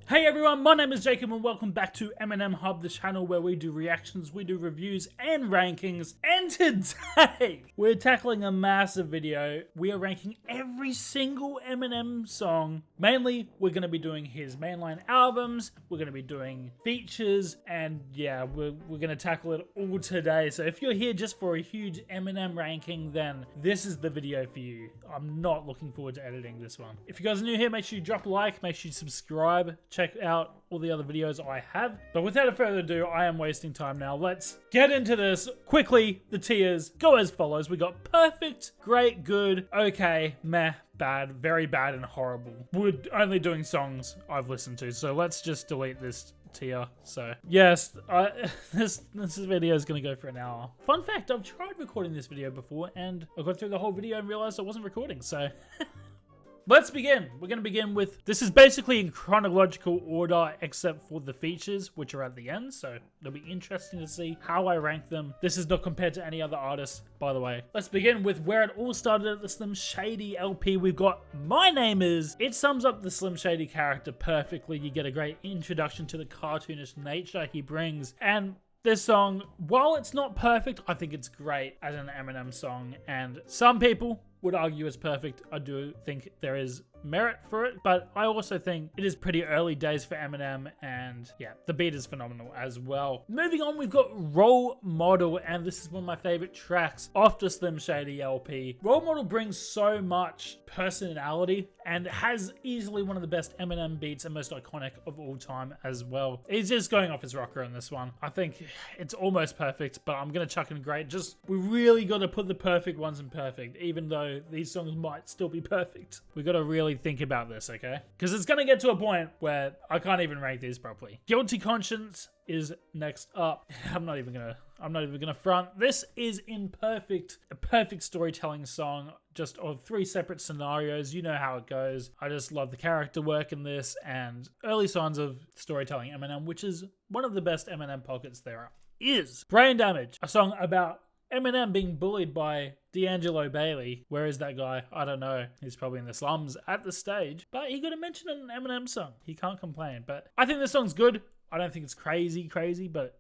Hey everyone, my name is Jacob and welcome back to Eminem Hub, the channel where we do reactions, we do reviews and rankings. And today, we're tackling a massive video. We are ranking every single Eminem song. Mainly, we're going to be doing his mainline albums, we're going to be doing features, and yeah, we're going to tackle it all today. So if you're here just for a huge Eminem ranking, then this is the video for you. I'm not looking forward to editing this one. If you guys are new here, make sure you drop a like, make sure you subscribe. Check out all the other videos I have. But without further ado, I am wasting time now. Let's get into this. Quickly, the tiers go as follows. We got perfect, great, good, okay, meh, bad, very bad, and horrible. We're only doing songs I've listened to, so let's just delete this tier. So yes, this video is gonna go for an hour. Fun fact, I've tried recording this video before and I got through the whole video and realized I wasn't recording, so let's begin. We're going to begin with, this is basically in chronological order except for the features, which are at the end, so it'll be interesting to see how I rank them. This is not compared to any other artist, by the way. Let's begin with where it all started at the Slim Shady LP. We've got My Name Is. It sums up the Slim Shady character perfectly. You get a great introduction to the cartoonish nature he brings, and this song, while it's not perfect, I think it's great as an Eminem song, and some people would argue it's perfect. I do think there is merit for it, but I also think it is pretty early days for Eminem, and yeah, the beat is phenomenal as well. Moving on, we've got Role Model, and this is one of my favorite tracks off the Slim Shady LP. Role Model brings so much personality and has easily one of the best Eminem beats and most iconic of all time as well. He's just going off his rocker in this one. I think it's almost perfect, but I'm gonna chuck in great. Just, we really got to put the perfect ones in perfect, even though these songs might still be perfect. We got to really think about this, okay? Because it's gonna get to a point where I can't even rank these properly. Guilty Conscience is next up. I'm not even gonna front. This is a perfect storytelling song, just of three separate scenarios. You know how it goes. I just love the character work in this and early signs of storytelling Eminem, which is one of the best Eminem pockets there is. Brain Damage, a song about Eminem being bullied by 𝐥𝐤𝐤𝐿. Where is that guy? I don't know. He's probably in the slums at the stage, but he got to mention an Eminem song. He can't complain. But I think this song's good. I don't think it's crazy, but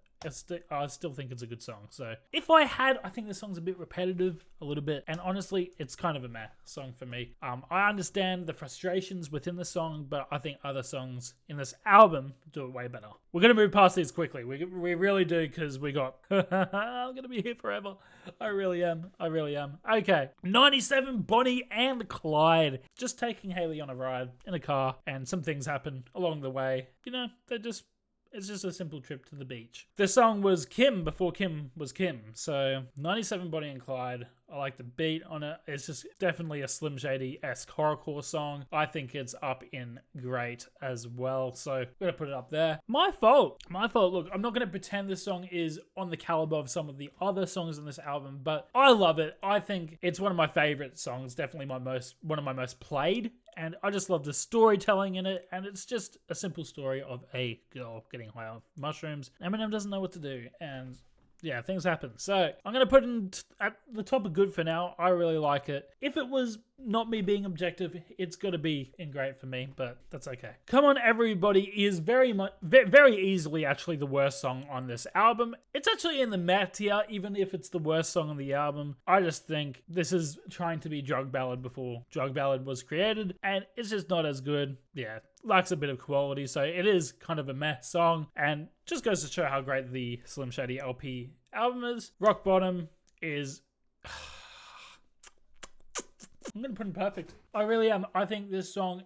I still think it's a good song. So if I think this song's a bit repetitive, a little bit, and honestly, it's kind of a meh song for me. I understand the frustrations within the song, but I think other songs in this album do it way better. We're gonna move past these quickly. We really do, because we got I'm gonna be here forever. I really am. Okay, 97, Bonnie and Clyde, just taking Haley on a ride in a car, and some things happen along the way. You know, it's just a simple trip to the beach. This song was Kim before Kim was Kim. So 97, Bonnie and Clyde. I like the beat on it. It's just definitely a Slim Shady-esque horrorcore song. I think it's up in great as well. So I'm going to put it up there. My fault. Look, I'm not going to pretend this song is on the caliber of some of the other songs in this album, but I love it. I think it's one of my favorite songs. Definitely one of my most played. And I just love the storytelling in it. And it's just a simple story of a girl getting high off mushrooms. Eminem doesn't know what to do. And yeah, things happen. So I'm going to put it at the top of good for now. I really like it. If it was not me being objective, it's got to be in great for me, but that's okay. Come On Everybody is very easily actually the worst song on this album. It's actually in the meh tier, even if it's the worst song on the album. I just think this is trying to be drug ballad before drug ballad was created, and it's just not as good. Yeah, lacks a bit of quality, so it is kind of a meh song, and just goes to show how great the Slim Shady LP album is. Rock Bottom is I'm going to put in perfect. I really am. I think this song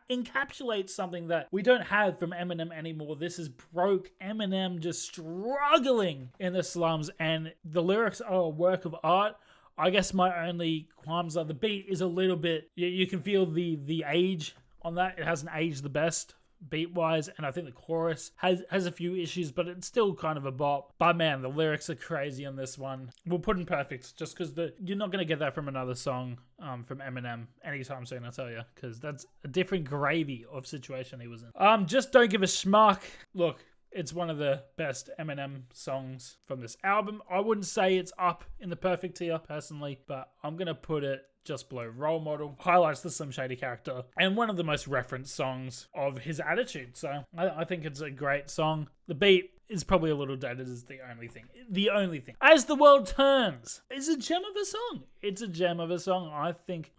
encapsulates something that we don't have from Eminem anymore. This is broke Eminem just struggling in the slums, and the lyrics are a work of art. I guess my only qualms are the beat is a little bit, you can feel the age on that. It hasn't aged the best beat-wise, and I think the chorus has a few issues, but it's still kind of a bop. But man, the lyrics are crazy on this one. We'll put in perfect, just because you're not going to get that from another song from Eminem anytime soon, I tell you, because that's a different gravy of situation he was in. Just Don't Give a Schmuck. Look, It's one of the best Eminem songs from this album. I wouldn't say it's up in the perfect tier personally, but I'm going to put it just below Role Model. Highlights the Slim Shady character and one of the most referenced songs of his attitude. So I think it's a great song. The beat is probably a little dated is the only thing. The only thing. As the World Turns is a gem of a song. It's a gem of a song. I think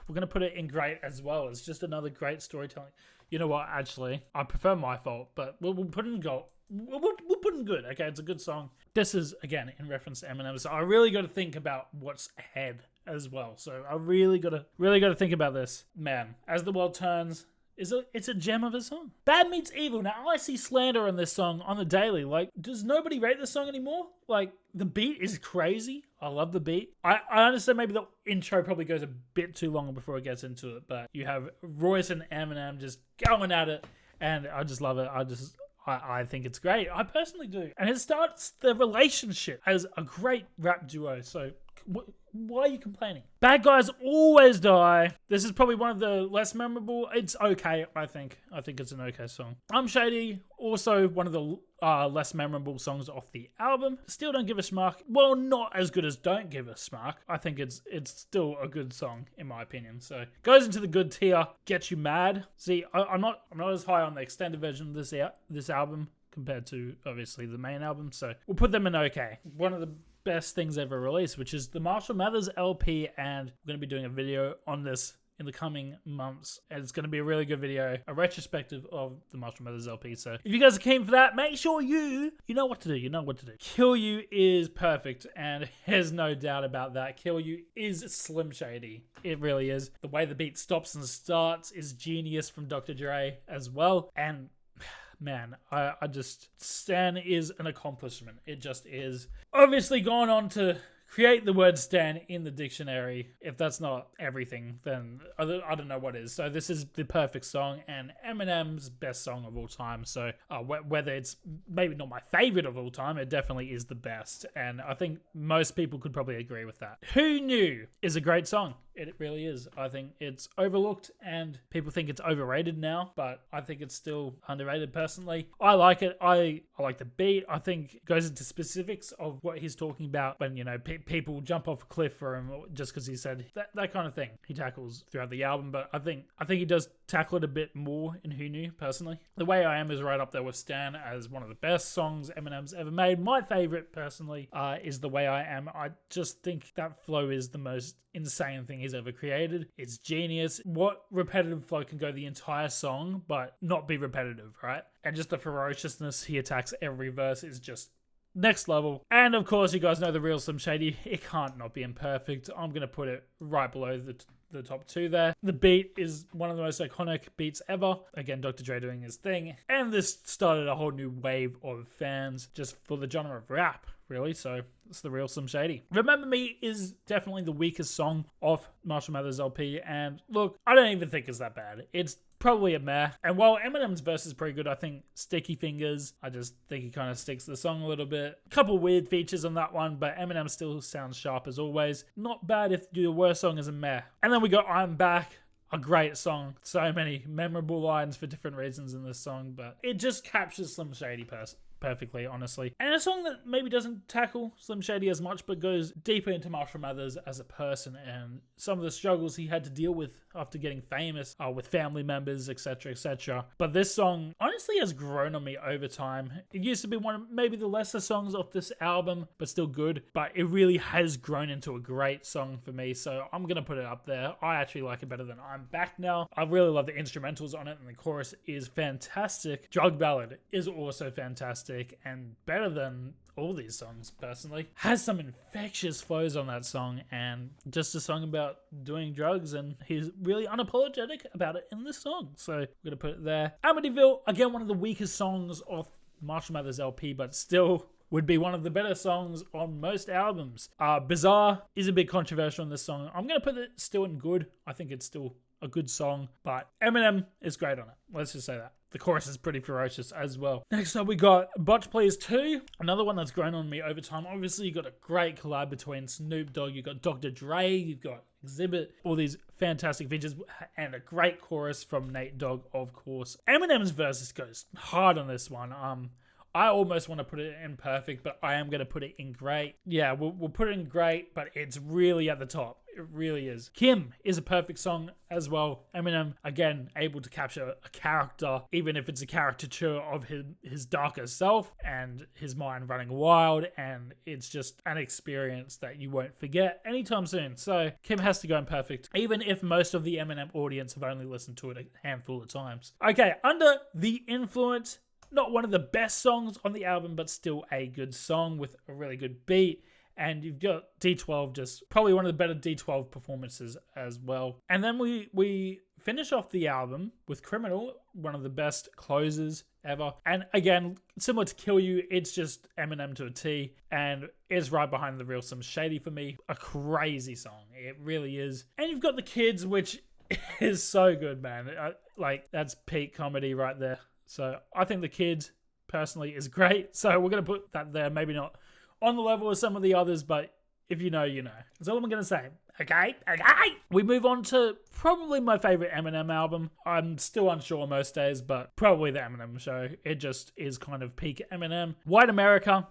we're going to put it in great as well. It's just another great storytelling. You know what? Actually, I prefer My Fault, but we'll put it in gold. We'll put it in good. Okay, it's a good song. This is, again, in reference to Eminem. So I really got to think about what's ahead as well. So I really got to think about this. Man, As the World Turns, it's a gem of a song. Bad Meets Evil. Now, I see slander on this song on the daily. Like, does nobody rate this song anymore? Like, the beat is crazy. I love the beat. I understand maybe the intro probably goes a bit too long before it gets into it, but you have Royce and Eminem just going at it, and I just love it. I think it's great. I personally do. And it starts the relationship as a great rap duo. So why are you complaining? Bad Guys Always Die. This is probably one of the less memorable. It's okay, I think. I think it's an okay song. I'm Shady, also one of the less memorable songs off the album. Still Don't Give a Smack. Well, not as good as Don't Give a Smack. I think it's still a good song, in my opinion. So, goes into the good tier. Gets You Mad. See, I'm not as high on the extended version of this album compared to, obviously, the main album. So, we'll put them in okay. One of the best things ever released, which is the Marshall Mathers LP, and we're going to be doing a video on this in the coming months, and it's going to be a really good video, a retrospective of the Marshall Mathers LP. So if you guys are keen for that, make sure you know what to do. 𝐥𝐤𝐤 is perfect, and there's no doubt about that. 𝐥𝐤𝐤 is Slim Shady. It really is. The way the beat stops and starts is genius from Dr. Dre as well, and man, I just, Stan is an accomplishment. It just is. Obviously gone on to create the word Stan in the dictionary. If that's not everything, then I don't know what is. So this is the perfect song and Eminem's best song of all time. So whether it's maybe not my favorite of all time, it definitely is the best. And I think most people could probably agree with that. Who Knew is a great song. It really is. I think it's overlooked and people think it's overrated now, but I think it's still underrated personally. I like it. I like the beat. I think it goes into specifics of what he's talking about when, you know, people jump off a cliff for him just because he said that kind of thing he tackles throughout the album. But I think he does tackle it a bit more in Who Knew personally. The Way I Am is right up there with Stan as one of the best songs Eminem's ever made. My favorite personally is The Way I Am. I just think that flow is the most insane thing he's ever created. It's genius. What repetitive flow can go the entire song but not be repetitive, right? And just the ferociousness he attacks every verse is just next level. And of course, you guys know the real Slim Shady. It can't not be imperfect. I'm going to put it right below the top two there. The beat is one of the most iconic beats ever. Again, Dr. Dre doing his thing. And this started a whole new wave of fans just for the genre of rap, really. So it's the real Slim Shady. Remember Me is definitely the weakest song off Marshall Mathers LP. And look, I don't even think it's that bad. It's probably a meh. And while Eminem's verse is pretty good, I think Sticky Fingers, I just think he kind of sticks the song a little bit. A couple weird features on that one, but Eminem still sounds sharp as always. Not bad if your worst song is a meh. And then we got I'm Back. A great song. So many memorable lines for different reasons in this song, but it just captures Slim Shady perfectly, honestly. And a song that maybe doesn't tackle Slim Shady as much, but goes deeper into Marshall Mathers as a person and some of the struggles he had to deal with after getting famous with family members, etc., etc. But this song honestly has grown on me over time. It used to be one of maybe the lesser songs off this album, but still good. But it really has grown into a great song for me, so I'm gonna put it up there. I actually like it better than I'm Back now. I really love the instrumentals on it, and the chorus is fantastic. Drug Ballad is also fantastic and better than all these songs personally. Has some infectious flows on that song, and just a song about doing drugs, and he's really unapologetic about it in this song, so we're gonna put it there. Amityville, again, one of the weakest songs off Marshall Mathers LP, but still would be one of the better songs on most albums. Bizarre is a bit controversial in this song. I'm gonna put it still in good. I think it's still a good song, but Eminem is great on it. Let's just say that. The chorus is pretty ferocious as well. Next up, we got Botch Please 2. Another one that's grown on me over time. Obviously, you got a great collab between Snoop Dogg, you got Dr. Dre, you've got Xzibit, all these fantastic features, and a great chorus from Nate Dogg, of course. Eminem's verses goes hard on this one. I almost want to put it in perfect, but I am going to put it in great. Yeah, we'll put it in great, but it's really at the top. It really is. 𝐼𝐴 is a perfect song as well. Eminem, again, able to capture a character, even if it's a caricature of his darker self and his mind running wild, and it's just an experience that you won't forget anytime soon. So 𝐼𝐴 has to go in perfect, even if most of the Eminem audience have only listened to it a handful of times. Okay, Under the Influence, not one of the best songs on the album, but still a good song with a really good beat. And you've got D12, just probably one of the better D12 performances as well. And then we finish off the album with Criminal, one of the best closers ever. And again, similar to Kill You, it's just Eminem to a T, and it's right behind the real Slim Shady for me. A crazy song, it really is. And you've got The Kids, which is so good, man. Like, that's peak comedy right there. So I think The Kids personally is great. So we're going to put that there. Maybe not on the level of some of the others, but if you know, you know. That's all I'm going to say. Okay? We move on to probably my favorite Eminem album. I'm still unsure most days, but probably the Eminem Show. It just is kind of peak Eminem. White America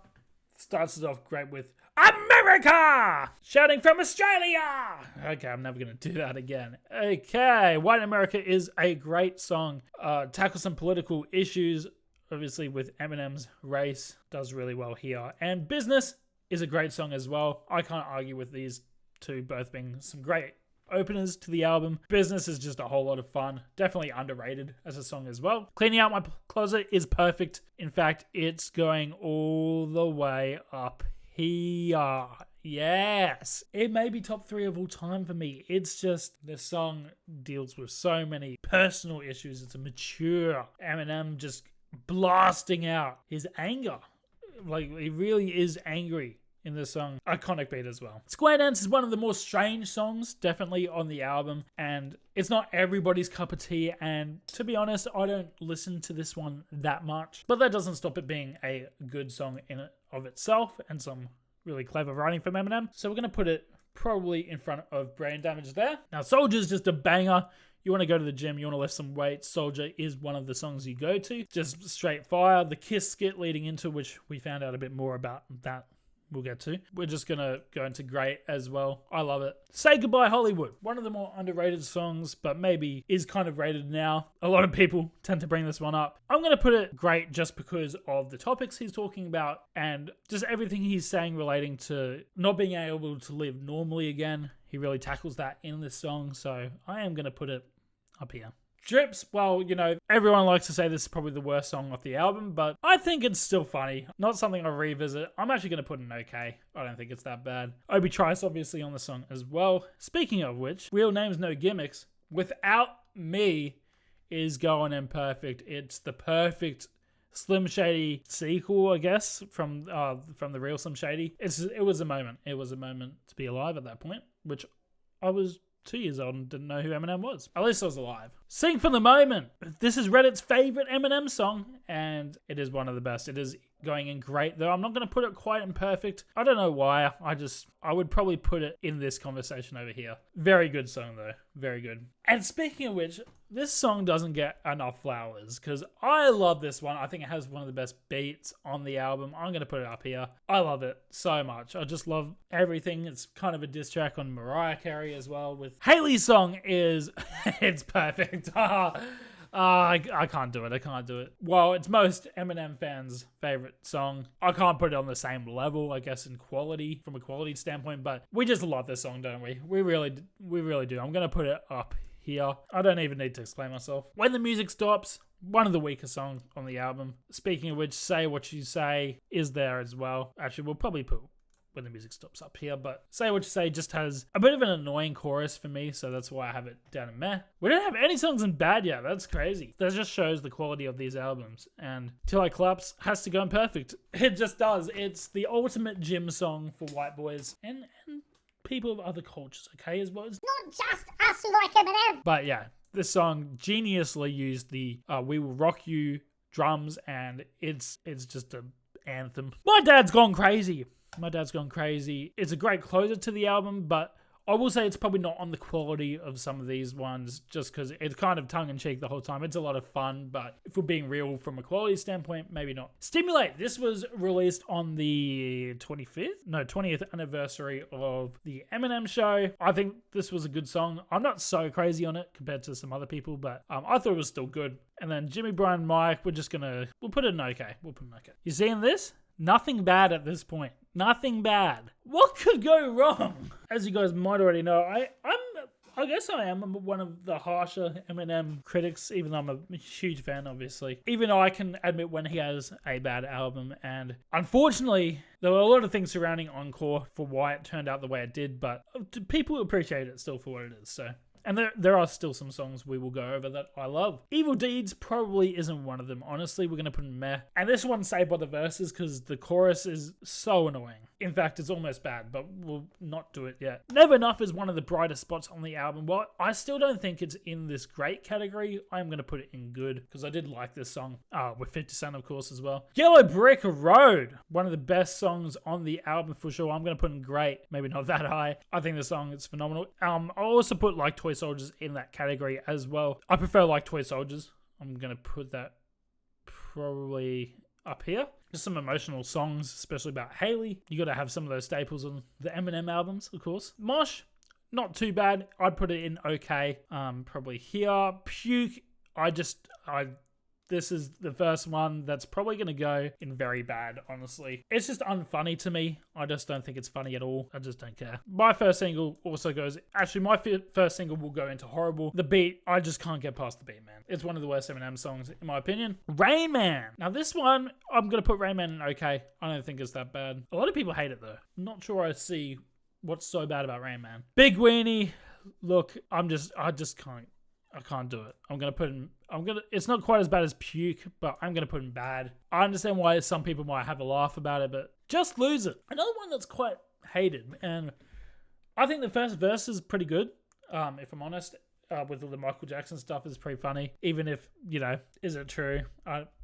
starts it off great with America! Shouting from Australia! Okay, I'm never going to do that again. Okay, White America is a great song. Tackles some political issues, obviously with Eminem's race. Does really well here. And Business is a great song as well. I can't argue with these two both being some great openers to the album. Business is just a whole lot of fun. Definitely underrated as a song as well. Cleaning Out My Closet is perfect. In fact, it's going all the way up here. Yes. It may be top 3 of all time for me. It's just, this song deals with so many personal issues. It's a mature Eminem just blasting out his anger. Like, he really is angry in this song. Iconic beat as well. Square Dance is one of the more strange songs, definitely on the album, and it's not everybody's cup of tea, and to be honest, I don't listen to this one that much, but that doesn't stop it being a good song in and of itself, and some really clever writing from Eminem. So we're going to put it probably in front of Brain Damage there. Now, Soldier's just a banger. You want to go to the gym, you want to lift some weight, Soldier is one of the songs you go to. Just straight fire. The Kiss skit leading into, which we found out a bit more about that we'll get to. We're just going to go into great as well. I love it. Say Goodbye Hollywood. One of the more underrated songs, but maybe is kind of rated now. A lot of people tend to bring this one up. I'm going to put it great just because of the topics he's talking about and just everything he's saying relating to not being able to live normally again. He really tackles that in this song, so I am going to put it up here. Drips, well, you know, everyone likes to say this is probably the worst song off the album, but I think it's still funny. Not something I'll revisit. I'm actually going to put an okay. I don't think it's that bad. Obi Trice obviously on the song as well. Speaking of which, Real Names No Gimmicks, Without Me is going in perfect. It's the perfect Slim Shady sequel, I guess, from the real Slim Shady. It was a moment. It was a moment to be alive at that point, which I was 2 years old and didn't know who Eminem was. At least I was alive. Sing for the Moment. This is Reddit's favorite Eminem song, and it is one of the best. It is going in great, though. I'm not going to put it quite in perfect. I don't know why. I would probably put it in this conversation over here. Very good song, though. Very good. And speaking of which, this song doesn't get enough flowers because I love this one. I think it has one of the best beats on the album. I'm going to put it up here. I love it so much. I just love everything. It's kind of a diss track on Mariah Carey as well. With Haley's song is, it's perfect. I can't do it. I can't do it. Well, it's most Eminem fans' favorite song. I can't put it on the same level, I guess, in quality, from a quality standpoint, but we just love this song, don't we? We really do. I'm going to put it up here. I don't even need to explain myself. When the Music Stops, one of the weaker songs on the album. Speaking of which, Say What You Say is there as well. Actually, we'll probably put When the Music Stops up here, but Say What You Say just has a bit of an annoying chorus for me, so that's why I have it down in meh. We don't have any songs in bad yet. That's crazy. That just shows the quality of these albums. And Till I Collapse has to go in perfect. It just does. It's the ultimate gym song for white boys and people of other cultures, okay, as well. It's not just us who like Eminem. But yeah, this song geniusly used the We Will Rock You drums, and it's just an anthem. My Dad's Gone Crazy. My Dad's Gone Crazy. It's a great closer to the album, but I will say it's probably not on the quality of some of these ones, just because it's kind of tongue-in-cheek the whole time. It's a lot of fun, but if we're being real from a quality standpoint, maybe not. Stimulate. This was released on the 20th anniversary of the Eminem show. I think this was a good song. I'm not so crazy on it compared to some other people, but I thought it was still good. And then Jimmy, Brian, Mike, we'll put it in okay. We'll put it in okay. You seeing this? Nothing bad at this point. Nothing bad. What could go wrong? As you guys might already know, I guess I am one of the harsher Eminem critics, even though I'm a huge fan, obviously. Even though I can admit when he has a bad album. And unfortunately, there were a lot of things surrounding Encore for why it turned out the way it did, but people appreciate it still for what it is, so... And there are still some songs we will go over that I love. Evil Deeds probably isn't one of them. Honestly, we're going to put in meh. And this one's saved by the verses because the chorus is so annoying. In fact, it's almost bad, but we'll not do it yet. Never Enough is one of the brightest spots on the album. Well, I still don't think it's in this great category. I'm going to put it in good because I did like this song. With 50 Cent, of course, as well. Yellow Brick Road, one of the best songs on the album for sure. I'm going to put in great. Maybe not that high. I think the song is phenomenal. I'll also put Like Toy Soldiers in that category as well. I prefer Like Toy Soldiers. I'm going to put that probably up here. Just some emotional songs, especially about Haley. You got to have some of those staples on the Eminem albums, of course. Mosh, not too bad. I'd put it in okay. Probably here. Puke, this is the first one that's probably going to go in very bad, honestly. It's just unfunny to me. I just don't think it's funny at all. I just don't care. My first single also goes... Actually, my first single will go into horrible. The beat, I just can't get past the beat, man. It's one of the worst Eminem songs, in my opinion. Rain Man. Now, this one, I'm going to put Rain Man in okay. I don't think it's that bad. A lot of people hate it, though. I'm not sure I see what's so bad about Rain Man. Big Weenie. Look, I just can't. I can't do it. It's not quite as bad as Puke, but I'm going to put in bad. I understand why some people might have a laugh about it, but Just Lose It. Another one that's quite hated. And I think the first verse is pretty good, if I'm honest, with all the Michael Jackson stuff is pretty funny. Even if, is it true?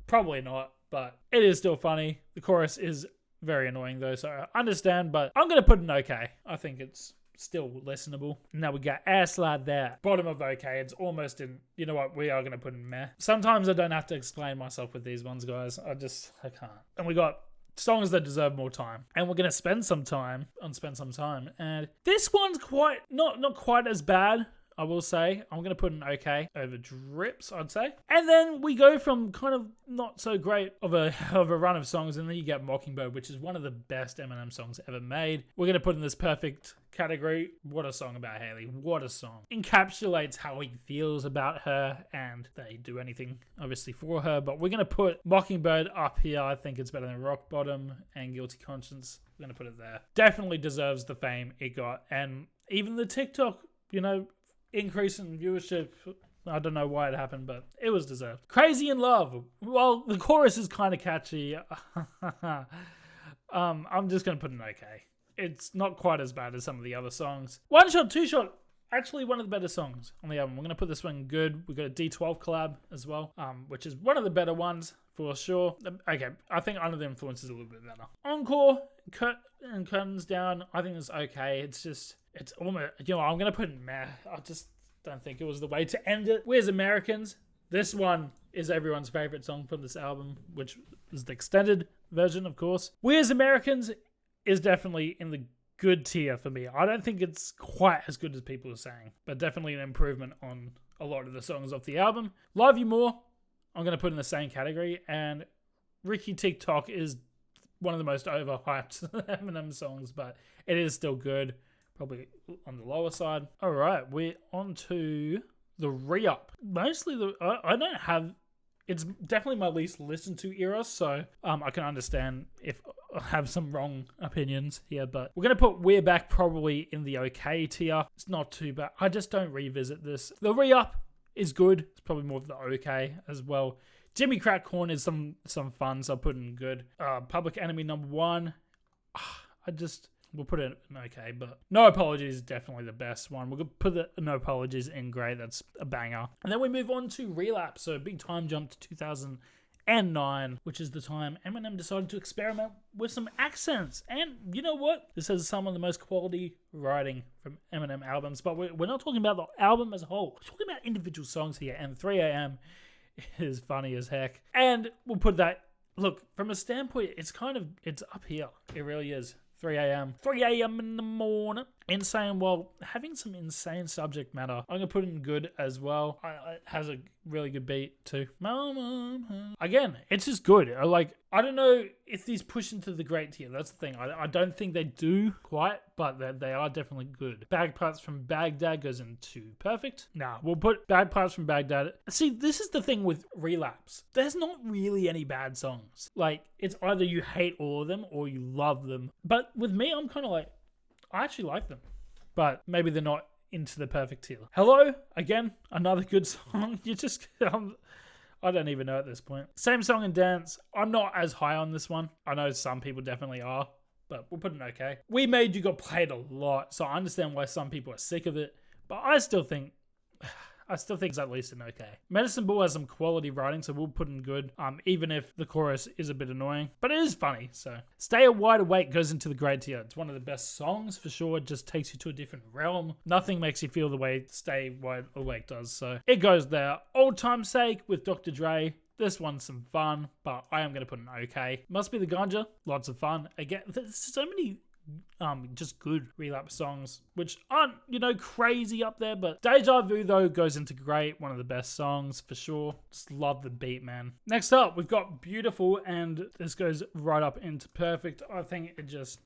Probably not, but it is still funny. The chorus is very annoying though, so I understand, but I'm going to put in okay. I think it's still listenable. Now we got Ass Like That. Bottom of okay. It's almost in... You know what? We are going to put in meh. Sometimes I don't have to explain myself with these ones, guys. I can't. And we got songs that deserve more time. And we're going to spend some time. And this one's quite... Not quite as bad, I will say. I'm going to put an okay over Drips, I'd say. And then we go from kind of not so great of a run of songs, and then you get Mockingbird, which is one of the best Eminem songs ever made. We're going to put in this perfect category. What a song about Haley. What a song. Encapsulates how he feels about her, and they do anything, obviously, for her. But we're going to put Mockingbird up here. I think it's better than Rock Bottom and Guilty Conscience. We're going to put it there. Definitely deserves the fame it got. And even the TikTok, increase in viewership, I don't know why it happened, but it was deserved. Crazy in Love. Well, the chorus is kind of catchy. I'm just going to put an okay. It's not quite as bad as some of the other songs. One Shot, Two Shot. Actually, one of the better songs on the album. We're going to put this one good. We've got a D12 collab as well, which is one of the better ones for sure. Okay, I think Under the Influence is a little bit better. Encore and Curtains Down. I think it's okay. It's almost, I'm going to put it in meh. I just don't think it was the way to end it. Where's Americans? This one is everyone's favorite song from this album, which is the extended version, of course. Where's Americans is definitely in the good tier for me. I don't think it's quite as good as people are saying, but definitely an improvement on a lot of the songs off the album. Love You More, I'm going to put in the same category, and Ricky TikTok is one of the most overhyped Eminem songs, but it is still good. Probably on the lower side. All right, we're on to the re-up. Mostly, I don't have... It's definitely my least listened to era, so I can understand if I have some wrong opinions here, but we're going to put We're Back probably in the okay tier. It's not too bad. I just don't revisit this. The re-up is good. It's probably more of the okay as well. Jimmy Crack Corn is some fun, so I'll put in good. Public Enemy #1. We'll put it in okay, but No Apologies is definitely the best one. We'll put the No Apologies in great. That's a banger. And then we move on to Relapse. So big time jump to 2009, which is the time Eminem decided to experiment with some accents. And you know what? This has some of the most quality writing from Eminem albums, but we're not talking about the album as a whole. We're talking about individual songs here, and 3 a.m. is funny as heck. And we'll put that, look, from a standpoint, it's up here. It really is. 3 a.m. 3 a.m. in the morning. Insane, while having some insane subject matter. I'm going to put it in good as well. It has a really good beat too. Again, it's just good. I don't know if these push into the great tier. That's the thing. I don't think they do quite, but they are definitely good. Bagpipes from Baghdad goes into perfect. Nah, we'll put Bagpipes from Baghdad. See, this is the thing with Relapse. There's not really any bad songs. Like, it's either you hate all of them or you love them. But with me, I'm kind of like, I actually like them, but maybe they're not into the perfect tier. Hello, again, another good song. I don't even know at this point. Same song and dance. I'm not as high on this one. I know some people definitely are, but we'll put it okay. We Made You got played a lot, so I understand why some people are sick of it, but I still think it's at least an okay. Medicine Ball has some quality writing, so we'll put in good, even if the chorus is a bit annoying. But it is funny, so. Stay Wide Awake goes into the great tier. It's one of the best songs, for sure. It just takes you to a different realm. Nothing makes you feel the way Stay Wide Awake does, so it goes there. Old Time's Sake with Dr. Dre. This one's some fun, but I am going to put an okay. Must Be the Ganja. Lots of fun. Again, there's so many just good Relapse songs, which aren't, crazy up there, but Deja Vu, though, goes into great. One of the best songs, for sure. Just love the beat, man. Next up, we've got Beautiful, and this goes right up into perfect. I think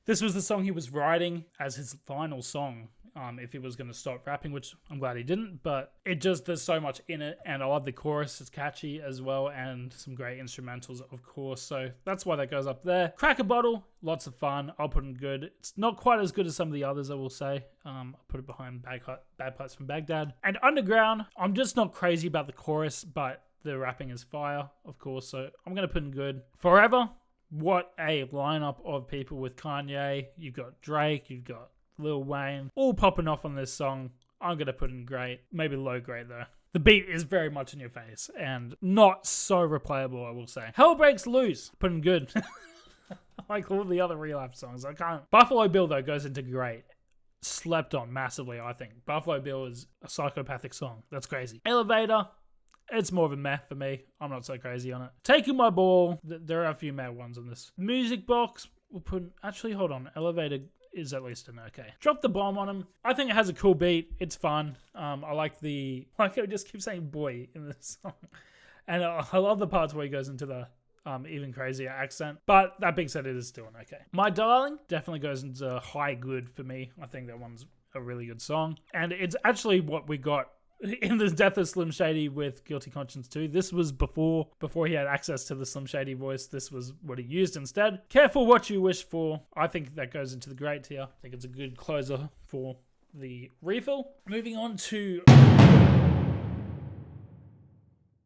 this was the song he was writing as his final song. If he was going to stop rapping, which I'm glad he didn't, but there's so much in it, and I love the chorus. It's catchy as well, and some great instrumentals, of course, so that's why that goes up there. Crack a Bottle, lots of fun. I'll put it in good. It's not quite as good as some of the others, I will say. I'll put it behind Bagpipes from Baghdad. And Underground, I'm just not crazy about the chorus, but the rapping is fire, of course, so I'm going to put in good. Forever, what a lineup of people with Kanye. You've got Drake, you've got Lil Wayne, all popping off on this song. I'm going to put in great. Maybe low grade though. The beat is very much in your face and not so replayable, I will say. Hell Breaks Loose, put in good. Like all the other Relapse songs, I can't. Buffalo Bill though goes into great. Slept on massively, I think. Buffalo Bill is a psychopathic song. That's crazy. Elevator, it's more of a meh for me. I'm not so crazy on it. Taking My Ball, there are a few meh ones on this. Music Box, we'll put, actually hold on. Elevator is at least an okay. Drop the Bomb on him. I think it has a cool beat. It's fun. I like I just keep saying boy in this song. And I love the parts where he goes into the even crazier accent. But that being said, it is still an okay. My Darling definitely goes into high good for me. I think that one's a really good song. And it's actually what we got in the death of Slim Shady with Guilty Conscience 2. This was before he had access to the Slim Shady voice. This was what he used instead. Careful What You Wish For. I think that goes into the great tier. I think it's a good closer for the refill. Moving on to